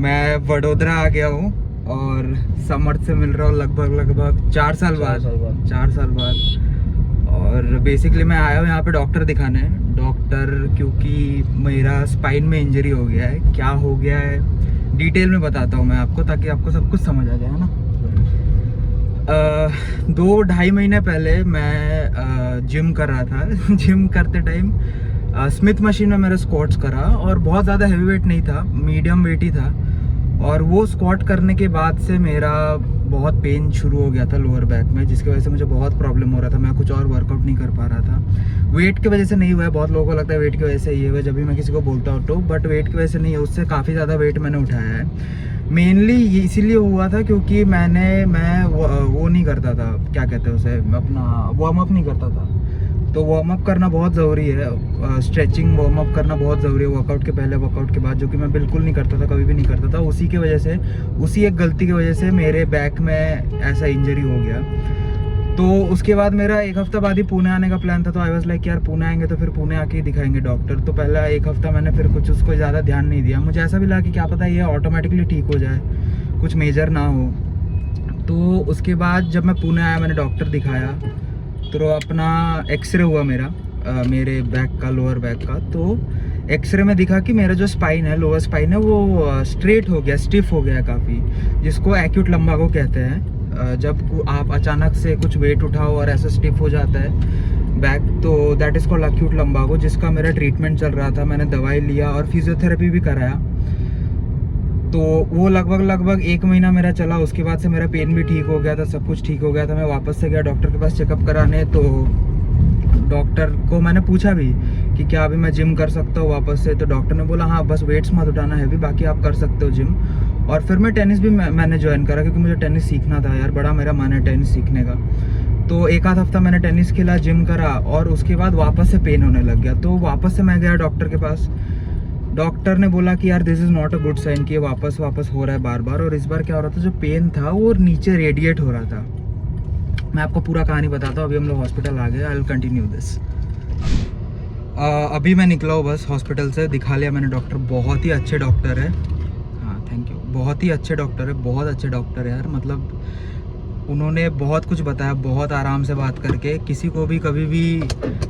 मैं वडोदरा आ गया हूँ और समर्थ से मिल रहा हूँ लगभग 4 साल बाद। 4 साल बाद। और बेसिकली मैं आया हूँ यहाँ पे डॉक्टर दिखाने। क्योंकि मेरा स्पाइन में इंजरी हो गया है। क्या हो गया है डिटेल में बताता हूँ मैं आपको, ताकि आपको सब कुछ समझ आ जाए, है ना। 2-2.5 महीने पहले मैं जिम कर रहा था। जिम करते टाइम स्मिथ मशीन में मेरा स्क्वाट्स करा और बहुत ज़्यादा हैवी वेट नहीं था, मीडियम वेट ही था। और वो स्क्वाट करने के बाद से मेरा बहुत पेन शुरू हो गया था लोअर बैक में, जिसकी वजह से मुझे बहुत प्रॉब्लम हो रहा था। मैं कुछ और वर्कआउट नहीं कर पा रहा था। वेट की वजह से नहीं हुआ है, बहुत लोगों को लगता है वेट की वजह से ये हुआ जब भी मैं किसी को बोलता हूँ तो, बट वेट की वजह से नहीं है, उससे काफ़ी ज़्यादा वेट मैंने उठाया है। मेनली इसीलिए हुआ था क्योंकि मैं वो नहीं करता था, क्या कहते हैं उसे, अपना वार्म अप नहीं करता था। तो वार्म अप करना बहुत ज़रूरी है, स्ट्रेचिंग वार्म अप करना बहुत ज़रूरी है वर्कआउट के पहले, वर्कआउट के बाद, जो कि मैं बिल्कुल नहीं करता था, कभी भी नहीं करता था। उसी की वजह से, उसी एक गलती की वजह से मेरे बैक में ऐसा इंजरी हो गया। तो उसके बाद मेरा 1 हफ्ता बाद ही पुणे आने का प्लान था। तो आई वाज लाइक यार पुणे आएंगे तो फिर पुणे आके ही दिखाएंगे डॉक्टर। तो पहला 1 हफ्ता मैंने फिर कुछ उसको ज़्यादा ध्यान नहीं दिया। मुझे ऐसा भी लगा कि क्या पता ये ऑटोमेटिकली ठीक हो जाए, कुछ मेजर ना हो। तो उसके बाद जब मैं पुणे आया, मैंने डॉक्टर दिखाया तो अपना एक्सरे हुआ मेरे बैक का, लोअर बैक का। तो एक्सरे में दिखा कि मेरा जो स्पाइन है, लोअर स्पाइन है, वो स्ट्रेट हो गया, स्टिफ हो गया काफ़ी, जिसको एक्यूट लंबागो कहते हैं। जब आप अचानक से कुछ वेट उठाओ और ऐसा स्टिफ हो जाता है बैक, तो दैट इज़ कॉल्ड एक्यूट लंबागो, जिसका मेरा ट्रीटमेंट चल रहा था। मैंने दवाई लिया और फिजियोथेरेपी भी कराया। तो वो लगभग 1 महीना मेरा चला। उसके बाद से मेरा पेन भी ठीक हो गया था, सब कुछ ठीक हो गया था। मैं वापस से गया डॉक्टर के पास चेकअप कराने। तो डॉक्टर को मैंने पूछा भी कि क्या अभी मैं जिम कर सकता हूँ वापस से। तो डॉक्टर ने बोला हाँ, बस वेट्स मत उठाना है, बाकी आप कर सकते हो जिम। और फिर मैं टेनिस भी मैंने ज्वाइन करा, क्योंकि मुझे टेनिस सीखना था यार, बड़ा मेरा मन है टेनिस सीखने का। तो 1 आध हफ्ता मैंने टेनिस खेला, जिम करा, और उसके बाद वापस से पेन होने लग गया। तो वापस से मैं गया डॉक्टर के पास। डॉक्टर ने बोला कि यार this is not a good sign कि ये वापस हो रहा है बार बार। और इस बार क्या हो रहा था, जो पेन था वो नीचे रेडिएट हो रहा था। मैं आपको पूरा कहानी बताता हूँ। अभी हम लोग हॉस्पिटल आ गए, आई विल कंटिन्यू दिस। अभी मैं निकला हूँ बस हॉस्पिटल से, दिखा लिया मैंने डॉक्टर। बहुत ही अच्छे डॉक्टर है। हाँ थैंक यू, बहुत ही अच्छे डॉक्टर है, बहुत अच्छे डॉक्टर है यार। मतलब उन्होंने बहुत कुछ बताया, बहुत आराम से बात करके। किसी को भी कभी भी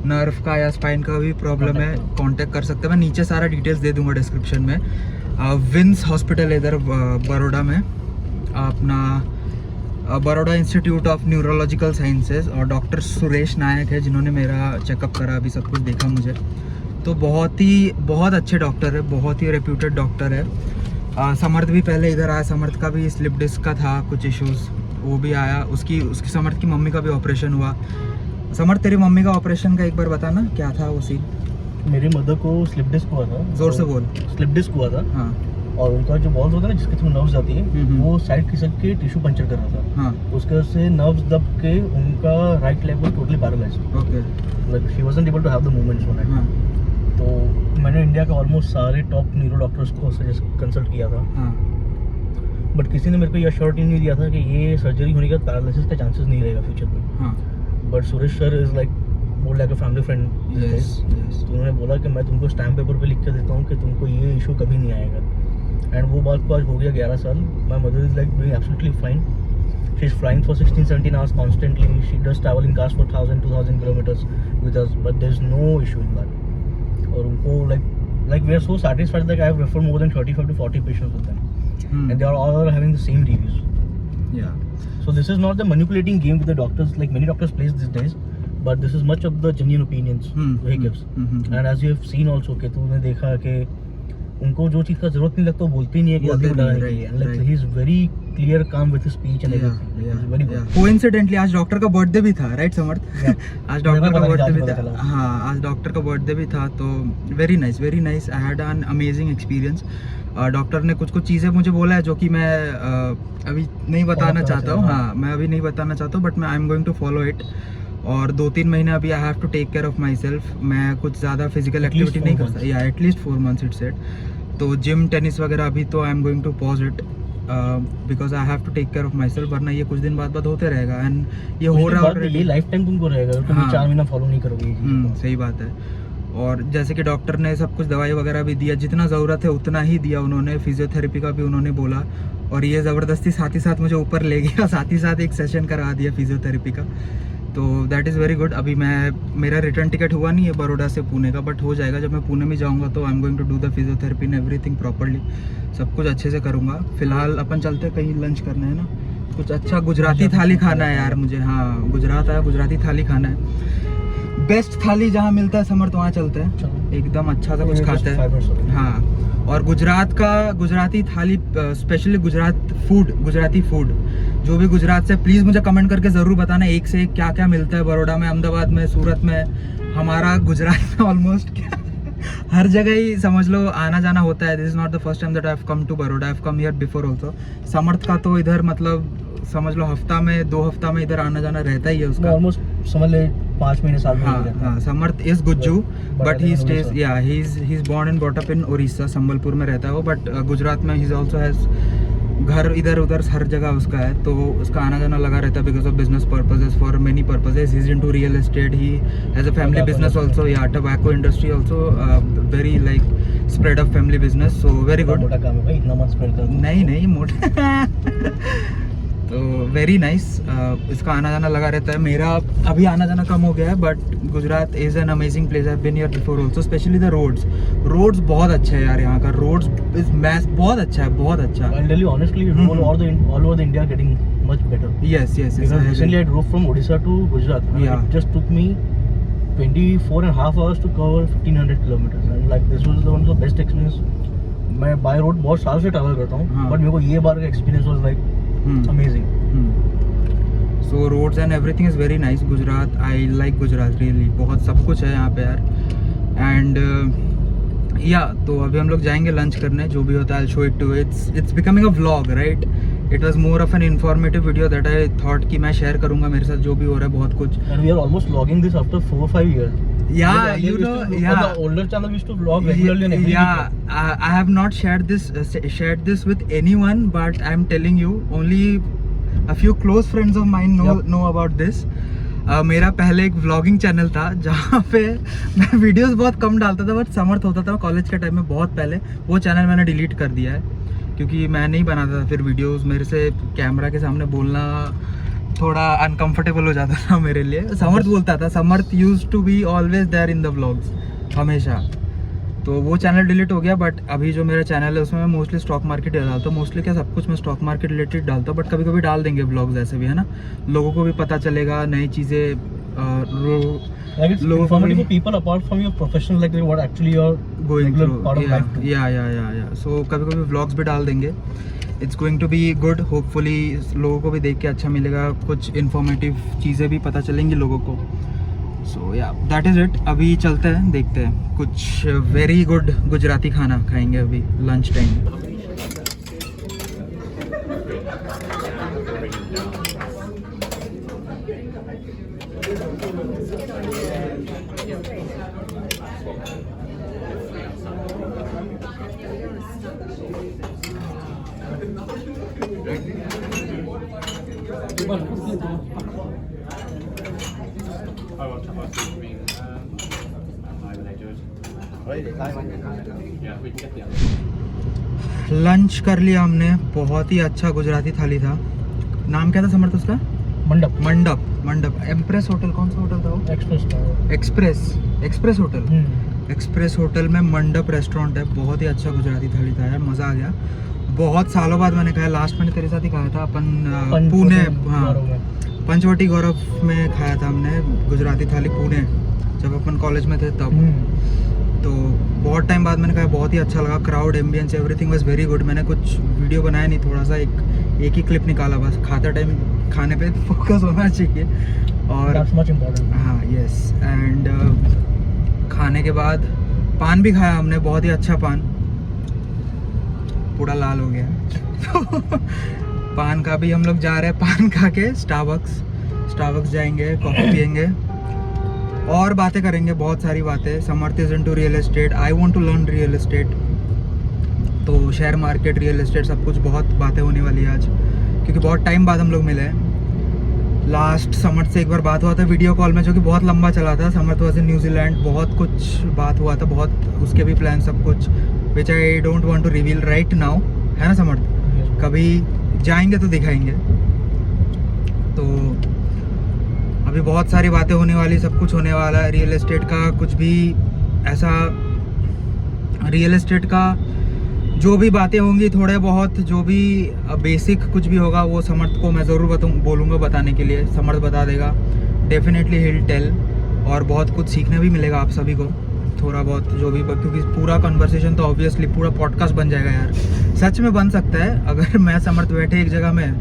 नर्व का या स्पाइन का भी प्रॉब्लम है, कांटेक्ट कर सकते हैं। मैं नीचे सारा डिटेल्स दे दूंगा डिस्क्रिप्शन में। विन्स हॉस्पिटल है इधर बड़ौदा में, अपना Baroda institute of neurological sciences. और डॉक्टर सुरेश नायक है जिन्होंने मेरा चेकअप करा, अभी सब कुछ देखा मुझे। तो बहुत अच्छे डॉक्टर है, बहुत ही रेप्यूटेड डॉक्टर है। समर्थ भी पहले इधर आया, समर्थ का भी स्लिप डिस्क का था कुछ इश्यूज़, वो भी आया। उसकी समर्थ की मम्मी का भी ऑपरेशन हुआ। समर्थ तेरी मम्मी का ऑपरेशन का एक बार बताना, क्या था वो सीन। मेरी मदर को स्लिप डिस्क हुआ था। जोर से बोल। स्लिप डिस्क हुआ था। हाँ। और उनका जो बॉल्स होता है ना, जिसके थ्रू नर्व्स जाती है, वो साइड खिसक के टिश्यू पंचर कर रहा था। हाँ। उसके वजह से नर्व्स दब के उनका right leg was totally paralysed. Okay. Like she wasn't able to have the movements on it. हाँ। तो मैंने इंडिया के ऑलमोस्ट सारे टॉप न्यूरो डॉक्टर्स को सजेस्ट कंसल्ट किया था। हाँ। बट किसी ने मेरे को ये अश्योरिटी नहीं दिया था कि ये सर्जरी होने के बाद पैरालिसिस का चांसेस नहीं रहेगा फ्यूचर में। हाँ। But Suresh sir is like more like a family friend. तो उन्होंने बोला कि मैं तुमको स्टैम्प पेपर पे लिख के देता हूँ कि तुमको ये इशू कभी नहीं आएगा। एंड वो बात को आज हो गया 11 साल। My mother is like doing absolutely fine. She is flying for 16-17 hours constantly. She does travel in cars for 1,000-2,000 kilometers with us, but there's no issue in that. और उनको like we are so satisfied that I have referred more than 35 to 40 patients with them. And they are all having the same reviews. Yeah. So this is not the manipulating game with the doctors like many doctors plays these days, but this is much of the genuine opinions he gives. And as you have seen also कि तूने देखा कि उनको जो चीज़ का जरूरत नहीं लगता वो बोलते ही नहीं है कि जल्दी बताने के लिए। Like he is very clear, calm with his speech and everything. It's very good. Coincidentally आज डॉक्टर का बर्थडे भी था, राइट समर्थ? आज डॉक्टर का बर्थडे भी था। हाँ, आज डॉक्टर का बर्थडे भी था। तो very nice, very nice. I had an amazing experience. Doctor ने कुछ चीज़ें मुझे बोला है जो कि मैं अभी नहीं बताना चाहता हूँ। हाँ, मैं अभी नहीं बताना चाहता हूँ, बट मैं I am going to follow it. और 2-3 महीने अभी I have to take care of myself. मैं कुछ ज़्यादा फिजिकल एक्टिविटी नहीं करता, या एटलीस्ट 4 months इट सेट। तो जिम टेनिस वगैरह अभी तो I am going to pause it because I have to take care of myself, वरना ये कुछ दिन बाद होते रहेगा। एंड ये हो रहा है, ये लाइफ टाइम तुमको रहेगा, तुम 4 महीना फॉलो नहीं करोगे। सही बात है। और जैसे कि डॉक्टर ने सब कुछ दवाई वगैरह भी दिया, जितना ज़रूरत है उतना ही दिया उन्होंने। फिजियोथेरेपी का भी उन्होंने बोला, और ये ज़बरदस्ती साथ ही साथ मुझे ऊपर ले गया, साथ ही साथ एक सेशन करवा दिया फिजियोथेरेपी का। तो दैट इज़ वेरी गुड। अभी मेरा रिटर्न टिकट हुआ नहीं है बड़ौदा से पुणे का, बट हो जाएगा। जब मैं पुणे में जाऊँगा तो I am going to do the physiotherapy and everything properly, सब कुछ अच्छे से करूँगा। फिलहाल अपन चलते हैं कहीं लंच करना है ना, कुछ अच्छा गुजराती थाली खाना है यार मुझे। हाँ, गुजरात आया, गुजराती थाली खाना है। बेस्ट थाली जहाँ मिलता है समर्थ, वहाँ चलते हैं, एकदम अच्छा सा कुछ खाते हैं। हाँ, और गुजरात का गुजराती थाली, स्पेशली गुजराती फूड जो भी गुजरात से, प्लीज़ मुझे कमेंट करके ज़रूर बताना एक से एक क्या क्या मिलता है बड़ौदा में, अहमदाबाद में, सूरत में। हमारा गुजरात में ऑलमोस्ट क्या हर जगह ही समझ लो आना जाना होता है। This is not the first time that I have come to Baroda, I have come here before also. Samarth का तो इधर मतलब समझ लो हफ्ता में 2 हफ्ता में इधर आना जाना रहता ही है उसका, ऑलमोस्ट समझ ले 5 महीने साल में। हाँ, Samarth is Gujju, but he stays, या he is born and brought up in Orissa, Sambalpur में रहता है वो, बट गुजरात में ही इज आल्सो हैज घर इधर उधर हर जगह उसका है। तो उसका आना जाना लगा रहता है because of business purposes, for many purposes. He is into real estate, he has a family business also, या tobacco industry also, very like spread of family business, so very good. मोटा काम है भाई, इतना मत स्प्रेड कर। नहीं मोटा तो वेरी नाइस। इसका आना जाना लगा रहता है। मेरा अभी आना जाना कम हो गया है, but Gujarat is an amazing place. I have been here before also, specially the roads बहुत अच्छे हैं यार। यहाँ का रोड्स इज मैस, बहुत अच्छा है, बहुत अच्छा। I'll tell you honestly, all over the India getting much better. Yes. Because recently I drove from Odisha to Gujarat. Yeah. It just took me 24.5 hours to cover 1500 kilometers. And like this was one of the best experience. मैं by road बहुत साल से travel करता हूँ, हाँ. But मेरे को ये बार का experience was like amazing. So roads and everything is very nice. Gujarat, I like Gujarat really, बहुत सब कुछ है यहाँ पे यार। एंड या तो अभी हम लोग जाएंगे लंच करने, जो भी होता है I will show it too. It's becoming a vlog, right? It was more of an informative video that I thought कि मैं शेयर करूंगा मेरे साथ जो भी हो रहा है, बहुत कुछ। And we are almost vlogging this after 4-5 years. Yeah, you know, yeah. The older channel used to vlog regularly on every Yeah, I have not shared this with anyone, but I'm telling you, only a few close friends of mine know about this. मेरा पहले एक vlogging channel था जहाँ पे मैं videos बहुत कम डालता था, बट समर्थ होता था कॉलेज के टाइम में, बहुत पहले। वो चैनल मैंने डिलीट कर दिया है क्योंकि मैं नहीं बनाता था फिर वीडियोस। मेरे से कैमरा के सामने बोलना थोड़ा अनकंफर्टेबल हो जाता था मेरे लिए। समर्थ बोलता था, Samarth used to be always there in the vlogs, हमेशा। तो वो चैनल डिलीट हो गया, बट अभी जो मेरा चैनल है उसमें मैं मोस्टली स्टॉक मार्केट डालता हूँ। मोस्टली क्या, सब कुछ मैं स्टॉक मार्केट रिलेटेड डालता हूँ, बट कभी कभी डाल देंगे व्लॉग्स ऐसे भी, है ना। लोगों को भी पता चलेगा नई चीज़ें, लोगों को people apart from your profession, like what actually you're going through, part of life too. yeah. So कभी कभी व्लॉग्स भी डाल देंगे। It's going to be good, hopefully लोगों को भी देख के अच्छा मिलेगा, कुछ इन्फॉर्मेटिव चीज़ें भी पता चलेंगी लोगों को। सो या दैट इज़ इट। अभी चलते हैं, देखते हैं, कुछ वेरी गुड गुजराती खाना खाएंगे अभी लंच टाइम। लंच कर लिया हमने, बहुत ही अच्छा गुजराती थाली था। नाम क्या था समर्थ उसका? मंडप। एम्प्रेस होटल, कौन सा होटल था वो? Express hotel. एक्सप्रेस होटल में मंडप रेस्टोरेंट है, बहुत ही अच्छा गुजराती थाली था यार, मज़ा आ गया। बहुत सालों बाद मैंने खाया, लास्ट मैंने तेरे साथ ही खाया था अपन पुणे, हाँ, पंचवटी गौरव में खाया था हमने गुजराती थाली, पुणे, जब अपन कॉलेज में थे तब। तो बहुत टाइम बाद मैंने खाया, बहुत ही अच्छा लगा। Crowd, ambience, everything was very good. मैंने कुछ वीडियो बनाया नहीं, थोड़ा सा एक ही क्लिप निकाला बस। खाते टाइम खाने पे फोकस होना चाहिए। और हाँ, यस। एंड खाने के बाद पान भी खाया हमने, बहुत ही अच्छा पान, पूरा लाल हो गया। पान का भी हम लोग जा रहे हैं, पान खा के स्टारबक्स जाएंगे, कॉफ़ी पियेंगे और बातें करेंगे, बहुत सारी बातें। Samarth is into real estate, I want to learn real estate. तो शेयर मार्केट, रियल एस्टेट, सब कुछ, बहुत बातें होने वाली है आज, क्योंकि बहुत टाइम बाद हम लोग मिले हैं। लास्ट समर से एक बार बात हुआ था वीडियो कॉल में, जो कि बहुत लंबा चला था. समर वाज इन न्यूजीलैंड, बहुत कुछ बात हुआ था, बहुत उसके भी प्लान सब कुछ, which I don't want to reveal right now, है ना समर? कभी जाएंगे तो दिखाएंगे. तो अभी बहुत सारी बातें होने वाली, सब कुछ होने वाला है. रियल एस्टेट का कुछ भी ऐसा, रियल एस्टेट का जो भी बातें होंगी, थोड़े बहुत जो भी बेसिक कुछ भी होगा, वो समर्थ को मैं ज़रूर बोलूँगा बताने के लिए. समर्थ बता देगा, डेफिनेटली हिल टेल. और बहुत कुछ सीखने भी मिलेगा आप सभी को, थोड़ा बहुत जो भी, क्योंकि पूरा कन्वर्सेशन तो ऑब्वियसली पूरा पॉडकास्ट बन जाएगा यार. सच में बन सकता है अगर मैं समर्थ बैठे एक जगह में,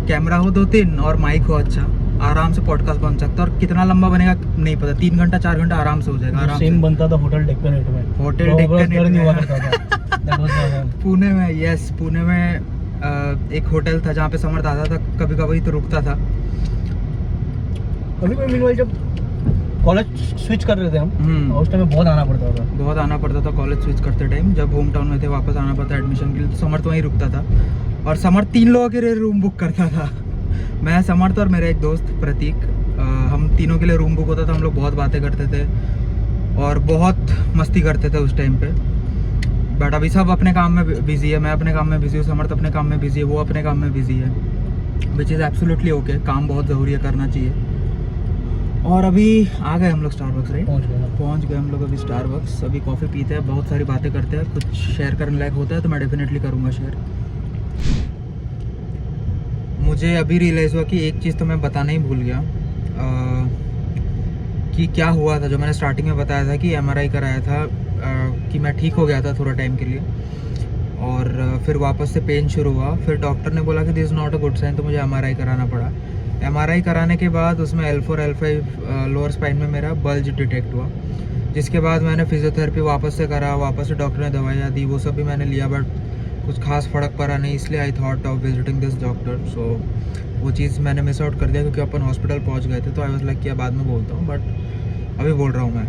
कैमरा हो 2-3 और माइक हो अच्छा, आराम से पॉडकास्ट बन सकता है. और कितना लंबा बनेगा नहीं पता, 3 घंटा 4 घंटा आराम से हो जाएगा. आराम सेम से बनता था होटल डेक्कन एट में. होटल डेक्कन एट नहीं हुआ में. करता था. That was the one. Pune में, यस, पुणे में एक होटल था जहाँ पे समर्थ आता था, कभी कभी तो रुकता था. कभी कभी जब कॉलेज स्विच कर रहे थे हम, उस टाइम में बहुत आना पड़ता था. कॉलेज स्विच करते टाइम, जब होम टाउन में थे वापस आना पड़ता एडमिशन के लिए, तो समर्थ वहीं रुकता था. और समर्थ 3 लोगों के लिए रूम बुक करता था. मैं, समर्थ और मेरा एक दोस्त प्रतीक, हम तीनों के लिए रूम बुक होता था. हम लोग बहुत बातें करते थे और बहुत मस्ती करते थे उस टाइम पे. बट अभी सब अपने काम में बिजी है. मैं अपने काम में बिजी हूँ, समर्थ अपने काम में बिजी है, वो अपने काम में बिजी है, विच इज़ एब्सोल्युटली ओके. काम बहुत ज़रूरी है, करना चाहिए. और अभी आ गए हम लोग स्टारबक्स, राइट? पहुँच गए हम लोग अभी स्टारबक्स. अभी कॉफ़ी पीते हैं, बहुत सारी बातें करते हैं. कुछ शेयर करने लायक होता है तो मैं डेफिनेटली करूँगा शेयर. मुझे अभी रियलाइज़ हुआ कि एक चीज़ तो मैं बताना ही भूल गया, कि क्या हुआ था. जो मैंने स्टार्टिंग में बताया था कि MRI कराया था, कि मैं ठीक हो गया था थोड़ा टाइम के लिए, और फिर वापस से पेन शुरू हुआ. फिर डॉक्टर ने बोला कि this is not a good sign, तो मुझे MRI कराना पड़ा. MRI कराने के बाद उसमें L4 L5 लोअर स्पाइन में मेरा बल्ज डिटेक्ट हुआ, जिसके बाद मैंने फिजियोथेरेपी वापस से करा. वापस से डॉक्टर ने दवाइयाँ दी, वो सब भी मैंने लिया, बट कुछ खास फ़र्क पड़ा नहीं. इसलिए I thought of visiting this doctor. So वो चीज़ मैंने मिस आउट कर दिया, क्योंकि अपन हॉस्पिटल पहुंच गए थे. तो आई वाज लाइक कि बाद में बोलता हूँ, बट अभी बोल रहा हूँ मैं.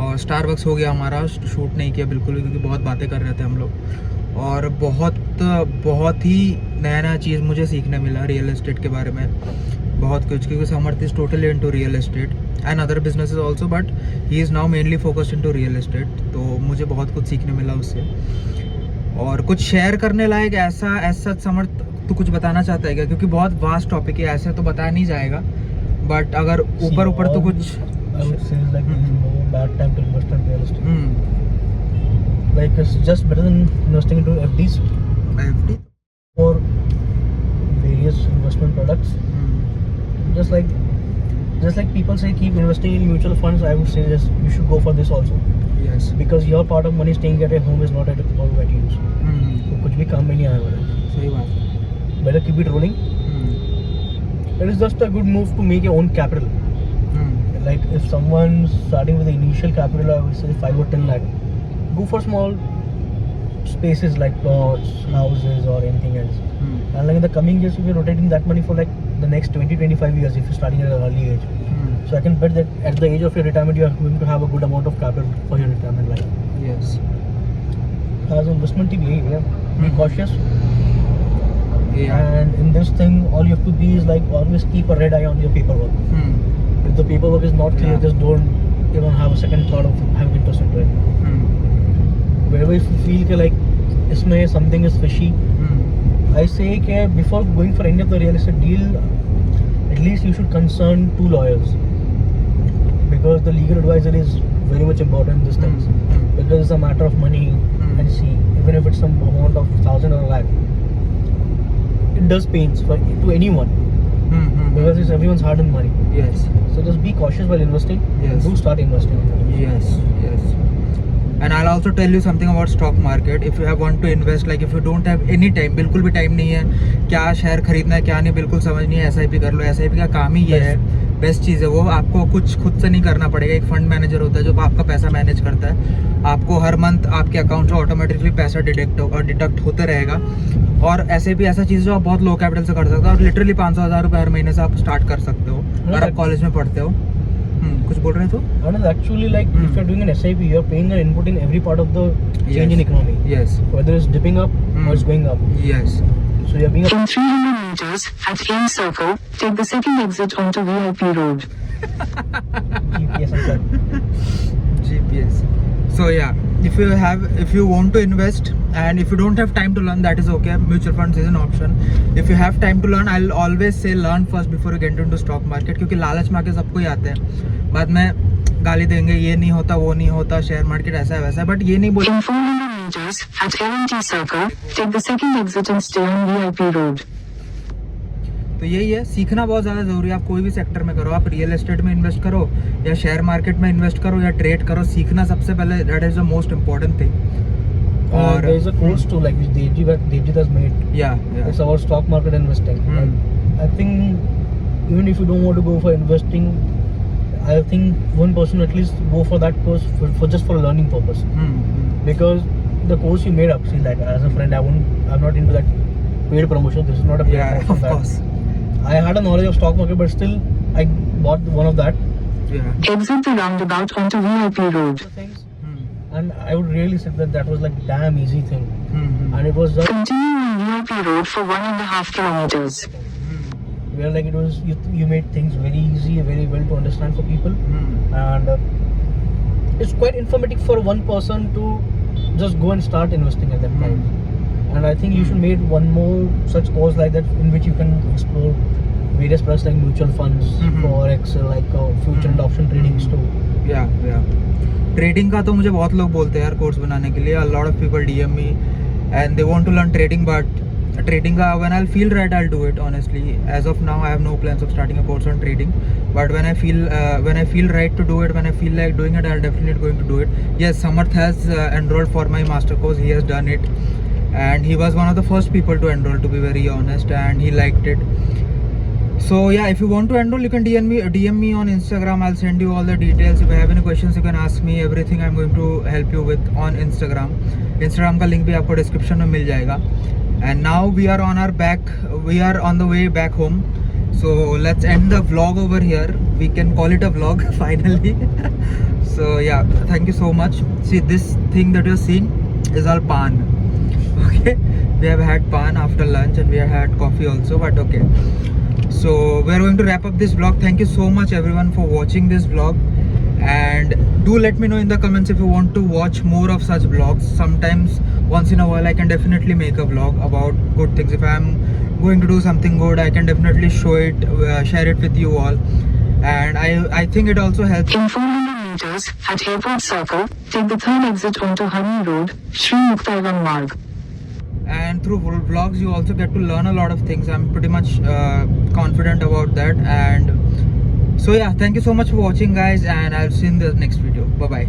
और स्टारबक्स हो गया हमारा, शूट नहीं किया बिल्कुल भी, क्योंकि बहुत बातें कर रहे थे हम लोग. और बहुत ही नया चीज़ मुझे सीखने मिला रियल एस्टेट के बारे में, बहुत कुछ. क्योंकि Samarth is totally into real estate and other businesses also, but he is now mainly focused into real estate. तो मुझे बहुत कुछ सीखने मिला उससे. और कुछ शेयर करने लायक ऐसा समर्थ तो कुछ बताना चाहता है क्या? क्योंकि बहुत वास्ट टॉपिक है, ऐसे तो बताया नहीं जाएगा, बट अगर ऊपर तो कुछ I would say like no bad time to invest in real estate. Like it's just better than investing into FDs FD or various investment products. Just like people say keep investing in mutual funds, I would say just you should go for this also. Yes. Because your part of money staying at your home is not at your use. तो कुछ भी काम में नहीं आने वाला. सही बात है. Better keep it rolling. It is just a good move to make your own capital. Like if someone's starting with the initial capital, I would say 5 or 10 lakh, go for small spaces like plots, houses or anything else. And like in the coming years, if you're rotating that money for like the next 20-25 years, if you're starting at an early age, so I can bet that at the age of your retirement, you are going to have a good amount of capital for your retirement life. Yes. As an investment tip, yeah, be cautious. Yeah. And in this thing, all you have to be is like always keep a red eye on your paperwork. If the paperwork is not clear, just don't have a second thought of having interest into it. Wherever if you feel that like isme something is fishy, I say that before going for any of the real estate deal, at least you should consult 2 lawyers, because the legal advisor is very much important in these things. Because it's a matter of money, and see, even if it's some amount of 1,000 or a lakh, it does pains to anyone. Because it's everyone's hard-earned money. Yes. So just be cautious while investing. Yes. Do start investing. Yes. And I'll also tell you something about stock market. If you want to invest, like if you don't have any time, बिल्कुल भी time नहीं है, क्या share खरीदना है क्या नहीं बिल्कुल समझ नहीं है, SIP कर लो. SIP का काम ही ये है, बेस्ट चीज़ है वो. आपको कुछ खुद से नहीं करना पड़ेगा. एक फंड मैनेजर होता है जो आपका पैसा मैनेज करता है. आपको हर मंथ आपके अकाउंट से ऑटोमेटिकली पैसा डिडक्ट होते रहेगा. और SIP ऐसा चीज़ जो आप बहुत लो कैपिटल से कर सकते हो, और लिटरली 500,000 रुपये हर महीने से आप स्टार्ट कर सकते हो अगर आप कॉलेज में पढ़ते हो. कुछ बोल रहे थे? And actually, like if you're doing an SIP, you're paying an input in every part of the change in economy. Yes. Whether it's dipping up or it's going up. Yes. So you're being a meters at Aim Circle, take the second exit onto VIP Road. GPS and stuff. GPS. So yeah, if you want to invest and if you don't have time to learn, that is okay. Mutual funds is an option. If you have time to learn, I'll always say learn first before you get into stock market, क्योंकि लालच में आके सबको ही आते हैं, बाद में गाली देंगे, ये नहीं होता, वो नहीं होता, शेयर मार्केट ऐसा है वैसा है, बट ये नहीं बोल. In 400 meters at L&T Circle, take the second exit and stay on VIP Road. तो यही है, सीखना बहुत ज़्यादा ज़रूरी है. आप कोई भी सेक्टर में करो, आप रियल एस्टेट में इन्वेस्ट करो या शेयर मार्केट में इन्वेस्ट करो या ट्रेड करो, सीखना सबसे पहले, that is the most important thing. Or there is a course too, like which Devjit has made. Yeah. It's about stock market investing. Like, I think even if you don't want to go for investing, I think one person at least go for that course for just for a learning purpose. Because the course you made up, see, like as a friend, I'm not into that paid promotion. This is not a paid Yeah, promotion. of course. I had a knowledge of stock market, but still I bought one of that Yeah. Exit the roundabout onto VIP Road. things, and I would really say that was like damn easy thing, and it was just Continue on VIP Road for 1.5 kilometers. where like it was you made things very easy, very well to understand for people, and it's quite informative for one person to just go and start investing at that time. And I think you should make one more such course like that in which you can explore various products like mutual funds, forex, like future and option tradings too. Yeah. Trading का तो मुझे बहुत लोग बोलते हैं यार course बनाने के लिए. A lot of people DM me and they want to learn trading, but trading का when I'll feel right I'll do it. Honestly, as of now I have no plans of starting a course on trading, but when I feel right to do it, when I feel like doing it, I'll definitely going to do it. Yes, Samarth has enrolled for my master course. He has done it and he was one of the first people to enroll, to be very honest, and he liked it. So yeah, if you want to enroll, you can DM me on Instagram. I'll send you all the details. If you have any questions, you can ask me. Everything I'm going to help you with on Instagram. Instagram का link भी आपको description में मिल जाएगा. And now we are on the way back home. So let's end the vlog over here. We can call it a vlog finally. So yeah, thank you so much. See, this thing that you're seeing is all pan. Okay, we have had pan after lunch and we have had coffee also, but okay. So we're going to wrap up this vlog. Thank you so much everyone for watching this vlog, and do let me know in the comments if you want to watch more of such vlogs. Sometimes once in a while I can definitely make a vlog about good things. If I'm going to do something good, I can definitely show it, share it with you all, and I think it also helps. In 400 meters at Airport Circle, take the third exit onto Honey Road, Sri Muktaivan Marg. And through vlogs you also get to learn a lot of things. I'm pretty much confident about that. And so yeah, thank you so much for watching guys, and I'll see you in the next video. Bye bye.